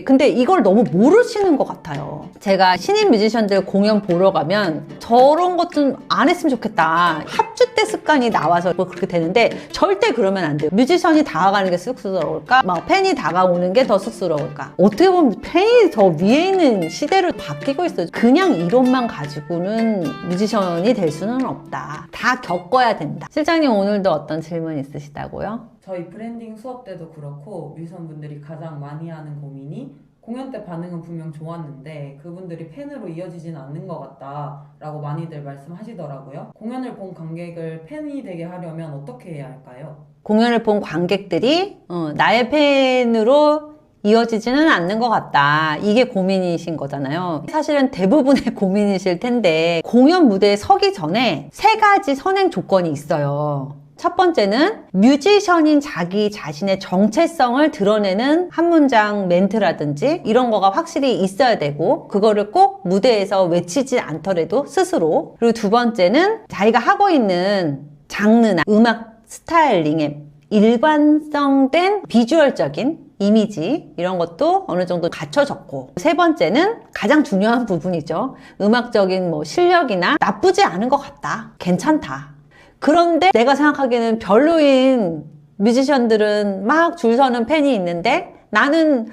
근데 이걸 너무 모르시는 것 같아요. 제가 신인 뮤지션들 공연 보러 가면 저런 것 좀 안 했으면 좋겠다. 합주 때 습관이 나와서 뭐 그렇게 되는데 절대 그러면 안 돼요. 뮤지션이 다가가는 게 쑥스러울까? 막 팬이 다가오는 게 더 쑥스러울까? 어떻게 보면 팬이 더 위에 있는 시대로 바뀌고 있어요. 그냥 이론만 가지고는 뮤지션이 될 수는 없다. 다 겪어야 된다. 실장님 오늘도 어떤 질문 있으시다고요? 저희 브랜딩 수업 때도 그렇고 뮤지션분들이 가장 많이 하는 고민이 공연 때 반응은 분명 좋았는데 그분들이 팬으로 이어지진 않는 것 같다라고 많이들 말씀하시더라고요. 공연을 본 관객을 팬이 되게 하려면 어떻게 해야 할까요? 공연을 본 관객들이 나의 팬으로 이어지지는 않는 것 같다. 이게 고민이신 거잖아요. 사실은 대부분의 고민이실 텐데 공연 무대에 서기 전에 3가지 선행 조건이 있어요. 첫 번째는 뮤지션인 자기 자신의 정체성을 드러내는 한 문장 멘트라든지 이런 거가 확실히 있어야 되고 그거를 꼭 무대에서 외치지 않더라도 스스로. 그리고 두 번째는 자기가 하고 있는 장르나 음악 스타일링에 일관성된 비주얼적인 이미지 이런 것도 어느 정도 갖춰졌고, 세 번째는 가장 중요한 부분이죠. 음악적인 뭐 실력이나 나쁘지 않은 것 같다, 괜찮다. 그런데 내가 생각하기에는 별로인 뮤지션들은 막 줄 서는 팬이 있는데 나는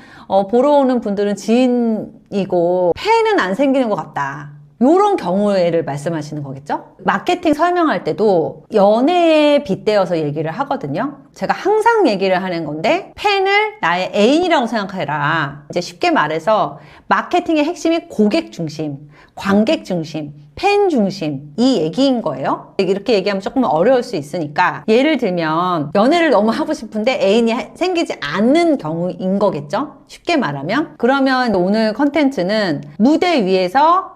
보러 오는 분들은 지인이고 팬은 안 생기는 것 같다. 요런 경우를 말씀하시는 거겠죠? 마케팅 설명할 때도 연애에 빗대어서 얘기를 하거든요. 제가 항상 얘기를 하는 건데 팬을 나의 애인이라고 생각해라. 이제 쉽게 말해서 마케팅의 핵심이 고객 중심, 관객 중심, 팬 중심 이 얘기인 거예요. 이렇게 얘기하면 조금 어려울 수 있으니까 예를 들면 연애를 너무 하고 싶은데 애인이 생기지 않는 경우인 거겠죠? 쉽게 말하면. 그러면 오늘 컨텐츠는 무대 위에서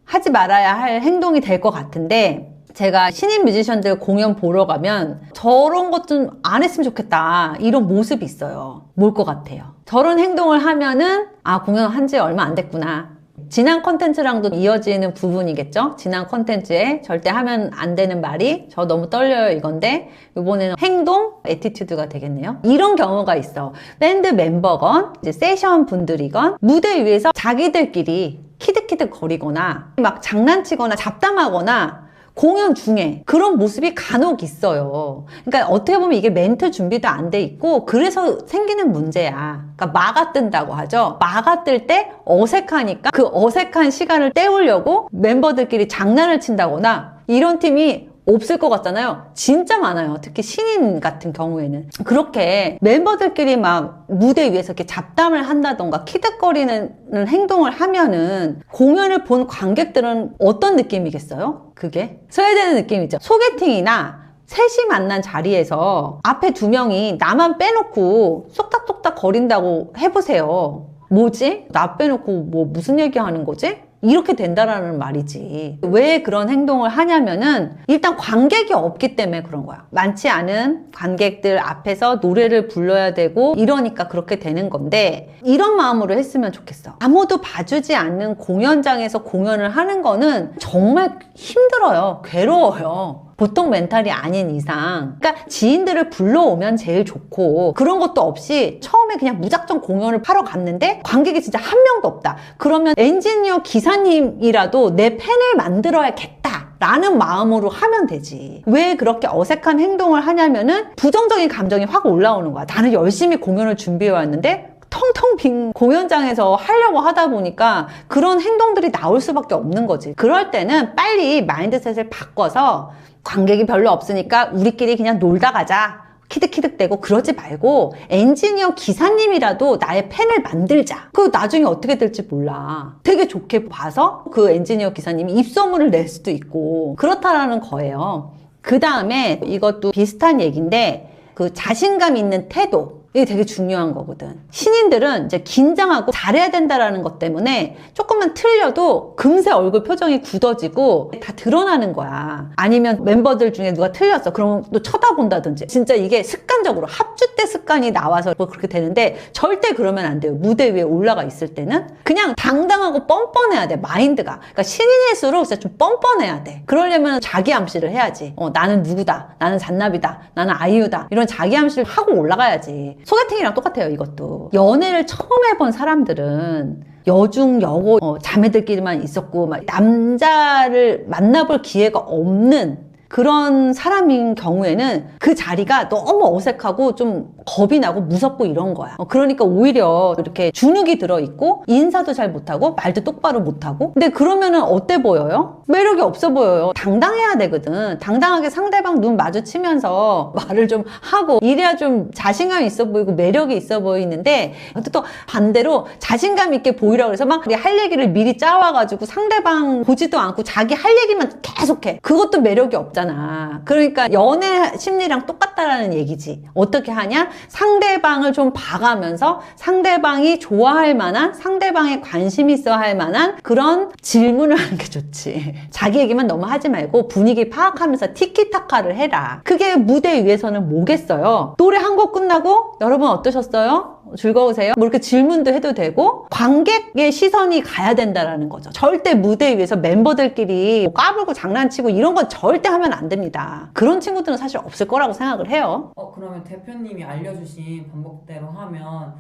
하지 말아야 할 행동이 될 것 같은데, 제가 신인 뮤지션들 공연 보러 가면 저런 것 좀 안 했으면 좋겠다 이런 모습이 있어요. 뭘 것 같아요? 저런 행동을 하면은 공연 한 지 얼마 안 됐구나. 지난 컨텐츠랑도 이어지는 부분이겠죠? 지난 컨텐츠에 절대 하면 안 되는 말이 저 너무 떨려요 이건데 이번에는 행동, 애티튜드가 되겠네요. 이런 경우가 있어. 밴드 멤버건 이제 세션 분들이건 무대 위에서 자기들끼리 키득키득 거리거나 막 장난치거나 잡담하거나 공연 중에 그런 모습이 간혹 있어요. 그러니까 어떻게 보면 이게 멘트 준비도 안 돼 있고 그래서 생기는 문제야. 그러니까 마가 뜬다고 하죠. 마가 뜰 때 어색하니까 그 어색한 시간을 때우려고 멤버들끼리 장난을 친다거나 이런 팀이 없을 것 같잖아요. 진짜 많아요. 특히 신인 같은 경우에는. 그렇게 멤버들끼리 막 무대 위에서 이렇게 잡담을 한다던가 키득거리는 행동을 하면은 공연을 본 관객들은 어떤 느낌이겠어요? 그게? 소외되는 느낌이죠. 소개팅이나 셋이 만난 자리에서 앞에 2명이 나만 빼놓고 쏙닥쏙닥 거린다고 해보세요. 뭐지? 나 빼놓고 뭐 무슨 얘기하는 거지? 이렇게 된다라는 말이지. 왜 그런 행동을 하냐면은 일단 관객이 없기 때문에 그런 거야. 많지 않은 관객들 앞에서 노래를 불러야 되고 이러니까 그렇게 되는 건데, 이런 마음으로 했으면 좋겠어. 아무도 봐주지 않는 공연장에서 공연을 하는 거는 정말 힘들어요. 괴로워요. 보통 멘탈이 아닌 이상. 그러니까 지인들을 불러오면 제일 좋고, 그런 것도 없이 처음에 그냥 무작정 공연을 하러 갔는데 관객이 진짜 한 명도 없다. 그러면 엔지니어 기사님이라도 내 팬을 만들어야겠다 라는 마음으로 하면 되지. 왜 그렇게 어색한 행동을 하냐면은 부정적인 감정이 확 올라오는 거야. 나는 열심히 공연을 준비해 왔는데 텅텅 빈 공연장에서 하려고 하다 보니까 그런 행동들이 나올 수밖에 없는 거지. 그럴 때는 빨리 마인드셋을 바꿔서 관객이 별로 없으니까 우리끼리 그냥 놀다 가자. 키득키득대고 그러지 말고 엔지니어 기사님이라도 나의 팬을 만들자. 그 나중에 어떻게 될지 몰라. 되게 좋게 봐서 그 엔지니어 기사님이 입소문을 낼 수도 있고 그렇다라는 거예요. 그 다음에 이것도 비슷한 얘기인데 그 자신감 있는 태도. 이게 되게 중요한 거거든. 신인들은 이제 긴장하고 잘해야 된다라는 것 때문에 조금만 틀려도 금세 얼굴 표정이 굳어지고 다 드러나는 거야. 아니면 멤버들 중에 누가 틀렸어. 그러면 또 쳐다본다든지. 진짜 이게 습관적으로 합주 때 습관이 나와서 뭐 그렇게 되는데 절대 그러면 안 돼요. 무대 위에 올라가 있을 때는 그냥 당당하고 뻔뻔해야 돼. 마인드가. 그러니까 신인일수록 진짜 좀 뻔뻔해야 돼. 그러려면 자기 암시를 해야지. 나는 누구다. 나는 잔나비다. 나는 아이유다. 이런 자기 암시를 하고 올라가야지. 소개팅이랑 똑같아요, 이것도. 연애를 처음 해본 사람들은 여중, 여고, 자매들끼리만 있었고, 막 남자를 만나볼 기회가 없는 그런 사람인 경우에는 그 자리가 너무 어색하고 좀 겁이 나고 무섭고 이런 거야. 그러니까 오히려 이렇게 주눅이 들어있고 인사도 잘 못하고 말도 똑바로 못하고. 근데 그러면은 어때 보여요? 매력이 없어 보여요. 당당해야 되거든. 당당하게 상대방 눈 마주치면서 말을 좀 하고 이래야 좀 자신감이 있어 보이고 매력이 있어 보이는데, 또 반대로 자신감 있게 보이라고 해서 막 할 얘기를 미리 짜와가지고 상대방 보지도 않고 자기 할 얘기만 계속해. 그것도 매력이 없잖아. 그러니까 연애 심리랑 똑같다라는 얘기지. 어떻게 하냐? 상대방을 좀 봐가면서 상대방이 좋아할 만한, 상대방에 관심 있어 할 만한 그런 질문을 하는 게 좋지. 자기 얘기만 너무 하지 말고 분위기 파악하면서 티키타카를 해라. 그게 무대 위에서는 뭐겠어요? 노래 한 곡 끝나고 여러분 어떠셨어요? 즐거우세요? 뭐 이렇게 질문도 해도 되고 관객의 시선이 가야 된다라는 거죠. 절대 무대 위에서 멤버들끼리 뭐 까불고 장난치고 이런 건 절대 하면 안 됩니다. 그런 친구들은 사실 없을 거라고 생각을 해요. 그러면 대표님이 알려주신 방법대로 하면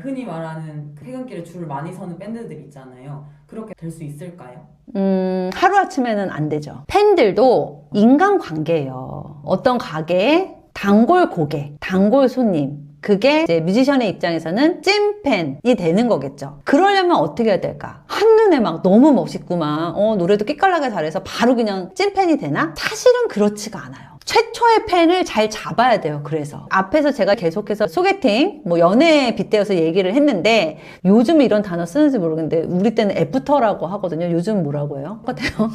흔히 말하는 퇴근길에 줄을 많이 서는 밴드들 있잖아요. 그렇게 될 수 있을까요? 하루아침에는 안 되죠. 팬들도 인간관계예요. 어떤 가게에 단골 고객, 단골 손님, 그게 이제 뮤지션의 입장에서는 찐팬이 되는 거겠죠. 그러려면 어떻게 해야 될까? 한눈에 막 너무 멋있구만. 노래도 끼깔나게 잘해서 바로 그냥 찐팬이 되나? 사실은 그렇지가 않아요. 최초의 팬을 잘 잡아야 돼요. 그래서 앞에서 제가 계속해서 소개팅, 뭐 연애에 빗대어서 얘기를 했는데 요즘 이런 단어 쓰는지 모르겠는데 우리 때는 애프터라고 하거든요. 요즘 뭐라고 해요? 똑같아요.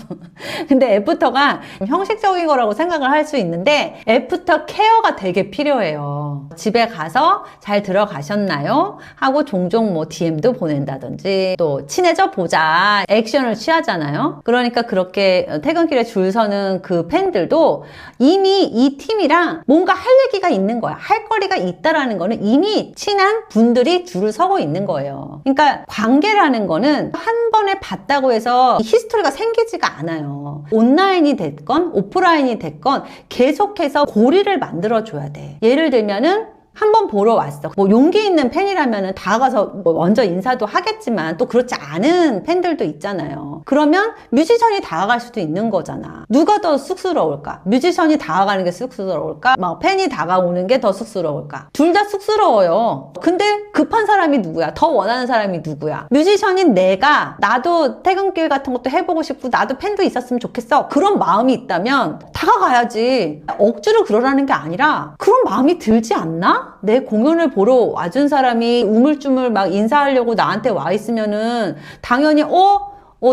근데 애프터가 형식적인 거라고 생각을 할 수 있는데 애프터 케어가 되게 필요해요. 집에 가서 잘 들어가셨나요? 하고 종종 뭐 DM도 보낸다든지 또 친해져 보자 액션을 취하잖아요. 그러니까 그렇게 퇴근길에 줄 서는 그 팬들도 이미 이 팀이랑 뭔가 할 얘기가 있는 거야. 할 거리가 있다라는 거는 이미 친한 분들이 줄을 서고 있는 거예요. 그러니까 관계라는 거는 한 번에 봤다고 해서 히스토리가 생기지가 않아요. 온라인이 됐건 오프라인이 됐건 계속해서 고리를 만들어줘야 돼. 예를 들면은 한 번 보러 왔어. 뭐 용기 있는 팬이라면은 다가가서 뭐 먼저 인사도 하겠지만 또 그렇지 않은 팬들도 있잖아요. 그러면 뮤지션이 다가갈 수도 있는 거잖아. 누가 더 쑥스러울까? 뮤지션이 다가가는 게 쑥스러울까? 막 팬이 다가오는 게 더 쑥스러울까? 둘 다 쑥스러워요. 근데 급한 사람이 누구야? 더 원하는 사람이 누구야? 뮤지션인 내가 나도 퇴근길 같은 것도 해보고 싶고 나도 팬도 있었으면 좋겠어. 그런 마음이 있다면 다가가야지. 억지로 그러라는 게 아니라 그런 마음이 들지 않나? 내 공연을 보러 와준 사람이 우물쭈물 막 인사하려고 나한테 와 있으면은 당연히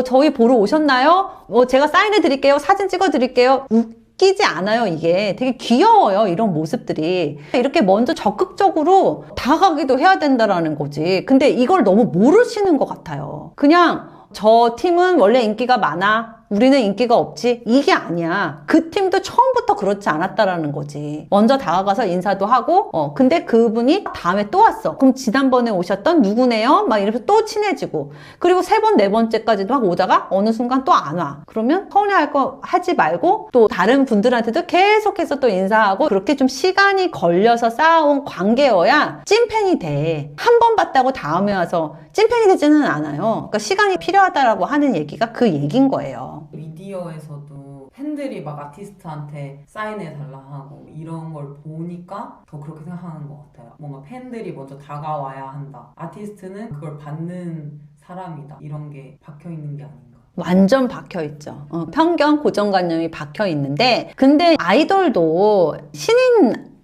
저희 보러 오셨나요? 제가 사인해 드릴게요. 사진 찍어 드릴게요. 웃기지 않아요. 이게 되게 귀여워요. 이런 모습들이. 이렇게 먼저 적극적으로 다가가기도 해야 된다라는 거지. 근데 이걸 너무 모르시는 것 같아요. 그냥 저 팀은 원래 인기가 많아. 우리는 인기가 없지? 이게 아니야. 그 팀도 처음부터 그렇지 않았다라는 거지. 먼저 다가가서 인사도 하고, 근데 그분이 다음에 또 왔어. 그럼 지난번에 오셨던 누구네요? 막 이러면서 또 친해지고. 그리고 세 번, 네 번째까지도 막 오다가 어느 순간 또 안 와. 그러면 서운해할 거 하지 말고 또 다른 분들한테도 계속해서 또 인사하고 그렇게 좀 시간이 걸려서 쌓아온 관계여야 찐팬이 돼. 한 번 봤다고 다음에 와서 찐팬이 되지는 않아요. 그러니까 시간이 필요하다라고 하는 얘기가 그 얘기인 거예요. 미디어에서도 팬들이 막 아티스트한테 사인해달라 하고 이런 걸 보니까 더 그렇게 생각하는 것 같아요. 뭔가 팬들이 먼저 다가와야 한다. 아티스트는 그걸 받는 사람이다. 이런 게 박혀있는 게 아닌가. 완전 박혀있죠. 편견, 고정관념이 박혀있는데 근데 아이돌도 신인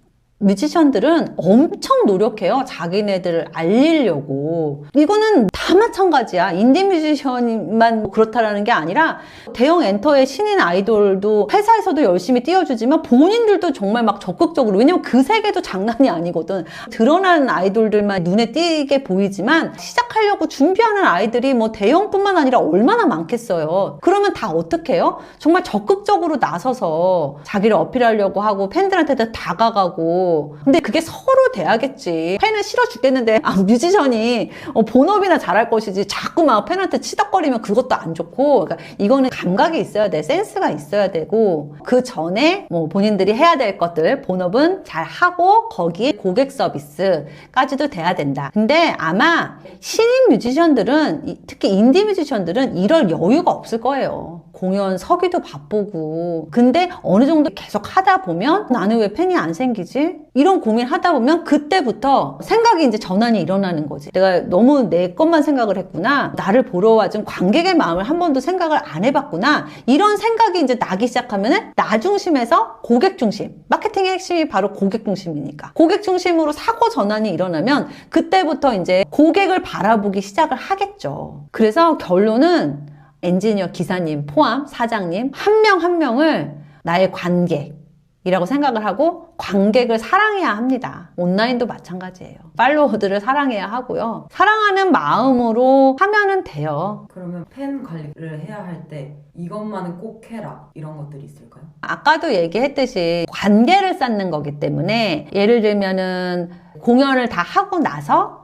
뮤지션들은 엄청 노력해요. 자기네들을 알리려고. 이거는 다 마찬가지야. 인디 뮤지션만 그렇다라는 게 아니라 대형 엔터의 신인 아이돌도 회사에서도 열심히 띄워주지만 본인들도 정말 막 적극적으로, 왜냐면 그 세계도 장난이 아니거든. 드러나는 아이돌들만 눈에 띄게 보이지만 시작하려고 준비하는 아이들이 뭐 대형뿐만 아니라 얼마나 많겠어요. 그러면 다 어떻게 해요? 정말 적극적으로 나서서 자기를 어필하려고 하고 팬들한테도 다가가고 되고. 근데 그게 서로 돼야겠지. 팬은 싫어 죽겠는데 뮤지션이 본업이나 잘할 것이지 자꾸 막 팬한테 치덕거리면 그것도 안 좋고. 그러니까 이거는 감각이 있어야 돼. 센스가 있어야 되고. 그 전에 뭐 본인들이 해야 될 것들, 본업은 잘 하고 거기에 고객 서비스까지도 돼야 된다. 근데 아마 신인 뮤지션들은, 특히 인디 뮤지션들은 이럴 여유가 없을 거예요. 공연 서기도 바쁘고. 근데 어느 정도 계속 하다 보면 나는 왜 팬이 안 생기지? 이런 고민 하다 보면 그때부터 생각이 이제 전환이 일어나는 거지. 내가 너무 내 것만 생각을 했구나. 나를 보러 와준 관객의 마음을 한 번도 생각을 안 해봤구나. 이런 생각이 이제 나기 시작하면은 나 중심에서 고객 중심. 마케팅의 핵심이 바로 고객 중심이니까. 고객 중심으로 사고 전환이 일어나면 그때부터 이제 고객을 바라보기 시작을 하겠죠. 그래서 결론은 엔지니어 기사님 포함 사장님 한 명 한 명을 나의 관객이라고 생각을 하고 관객을 사랑해야 합니다. 온라인도 마찬가지예요. 팔로워들을 사랑해야 하고요. 사랑하는 마음으로 하면은 돼요. 그러면 팬 관리를 해야 할 때 이것만은 꼭 해라 이런 것들이 있을까요? 아까도 얘기했듯이 관계를 쌓는 거기 때문에 예를 들면은 공연을 다 하고 나서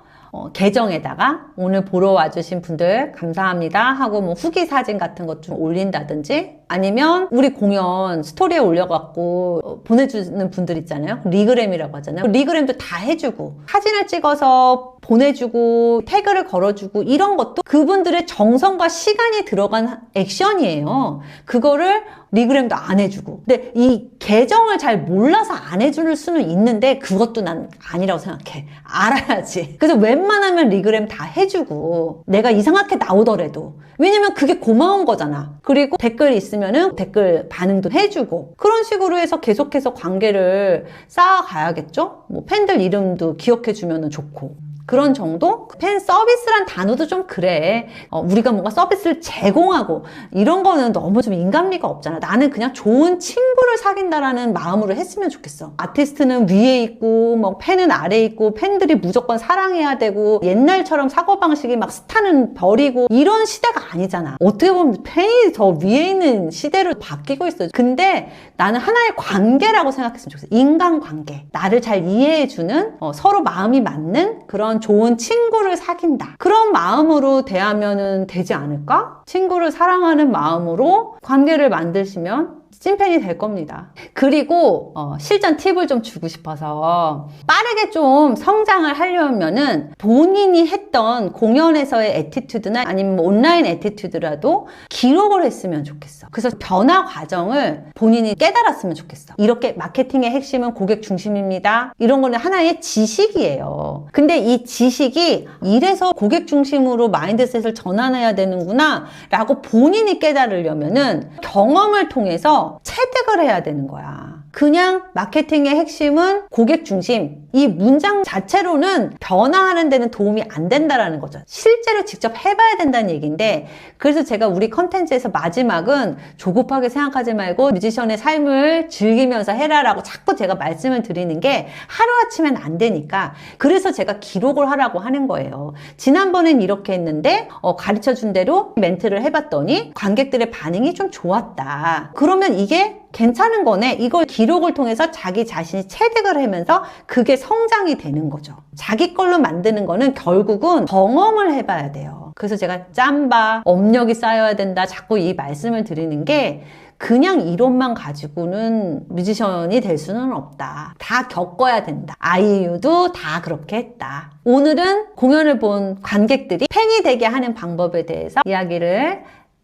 계정에다가 오늘 보러 와주신 분들 감사합니다 하고 뭐 후기 사진 같은 것 좀 올린다든지, 아니면 우리 공연 스토리에 올려갖고 보내주는 분들 있잖아요. 리그램이라고 하잖아요. 리그램도 다 해주고 사진을 찍어서 보내주고 태그를 걸어주고 이런 것도 그분들의 정성과 시간이 들어간 액션이에요. 그거를 리그램도 안 해주고. 근데 이 계정을 잘 몰라서 안 해줄 수는 있는데 그것도 난 아니라고 생각해. 알아야지. 그래서 웬만하면 리그램 다 해주고 내가 이상하게 나오더라도, 왜냐면 그게 고마운 거잖아. 그리고 댓글 있으면은 댓글 반응도 해주고 그런 식으로 해서 계속해서 관계를 쌓아가야겠죠. 뭐 팬들 이름도 기억해주면 좋고. 그런 정도? 팬 서비스란 단어도 좀 그래. 우리가 뭔가 서비스를 제공하고 이런 거는 너무 좀 인간미가 없잖아. 나는 그냥 좋은 친구를 사귄다라는 마음으로 했으면 좋겠어. 아티스트는 위에 있고 뭐 팬은 아래에 있고 팬들이 무조건 사랑해야 되고 옛날처럼 사고방식이 막 스타는 버리고 이런 시대가 아니잖아. 어떻게 보면 팬이 더 위에 있는 시대로 바뀌고 있어요. 근데 나는 하나의 관계라고 생각했으면 좋겠어. 인간관계. 나를 잘 이해해주는 서로 마음이 맞는 그런 좋은 친구를 사귄다. 그런 마음으로 대하면은 되지 않을까? 친구를 사랑하는 마음으로 관계를 만드시면 찐팬이 될 겁니다. 그리고 실전 팁을 좀 주고 싶어서, 빠르게 좀 성장을 하려면은 본인이 했던 공연에서의 애티튜드나 아니면 온라인 애티튜드라도 기록을 했으면 좋겠어. 그래서 변화 과정을 본인이 깨달았으면 좋겠어. 이렇게 마케팅의 핵심은 고객 중심입니다. 이런 거는 하나의 지식이에요. 근데 이 지식이 이래서 고객 중심으로 마인드셋을 전환해야 되는구나 라고 본인이 깨달으려면은 경험을 통해서 체득을 해야 되는 거야. 그냥 마케팅의 핵심은 고객 중심, 이 문장 자체로는 변화하는 데는 도움이 안 된다라는 거죠. 실제로 직접 해봐야 된다는 얘기인데, 그래서 제가 우리 컨텐츠에서 마지막은 조급하게 생각하지 말고 뮤지션의 삶을 즐기면서 해라라고 자꾸 제가 말씀을 드리는 게 하루아침엔 안 되니까, 그래서 제가 기록을 하라고 하는 거예요. 지난번엔 이렇게 했는데 가르쳐준 대로 멘트를 해봤더니 관객들의 반응이 좀 좋았다. 그러면 이게 괜찮은 거네. 이걸 기록을 통해서 자기 자신이 체득을 하면서 그게 성장이 되는 거죠. 자기 걸로 만드는 거는 결국은 경험을 해봐야 돼요. 그래서 제가 짬바, 업력이 쌓여야 된다 자꾸 이 말씀을 드리는 게, 그냥 이론만 가지고는 뮤지션이 될 수는 없다. 다 겪어야 된다. 아이유도 다 그렇게 했다. 오늘은 공연을 본 관객들이 팬이 되게 하는 방법에 대해서 이야기를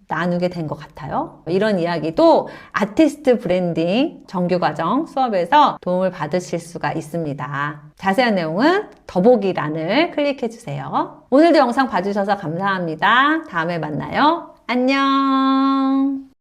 나누게 된 것 같아요. 이런 이야기도 아티스트 브랜딩 정규과정 수업에서 도움을 받으실 수가 있습니다. 자세한 내용은 더보기란을 클릭해 주세요. 오늘도 영상 봐주셔서 감사합니다. 다음에 만나요. 안녕.